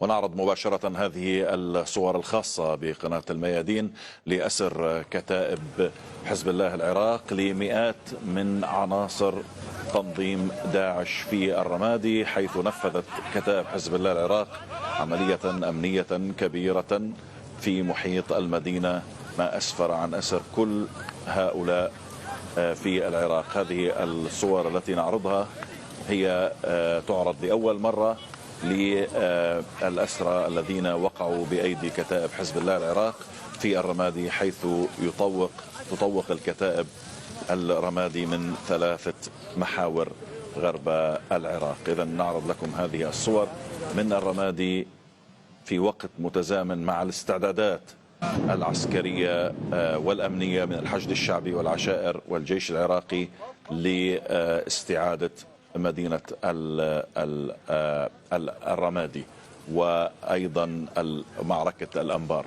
ونعرض مباشرة هذه الصور الخاصة بقناة الميادين لأسر كتائب حزب الله العراق لمئات من عناصر تنظيم داعش في الرمادي، حيث نفذت كتائب حزب الله العراق عملية أمنية كبيرة في محيط المدينة، ما أسفر عن أسر كل هؤلاء في العراق. هذه الصور التي نعرضها هي تعرض لأول مرة للأسرى الذين وقعوا بأيدي كتائب حزب الله العراق في الرمادي، حيث تطوق الكتائب الرمادي من 3 محاور غرب العراق. إذا نعرض لكم هذه الصور من الرمادي في وقت متزامن مع الاستعدادات العسكرية والأمنية من الحشد الشعبي والعشائر والجيش العراقي لاستعادة مدينة الرمادي وأيضا معركة الأنبار.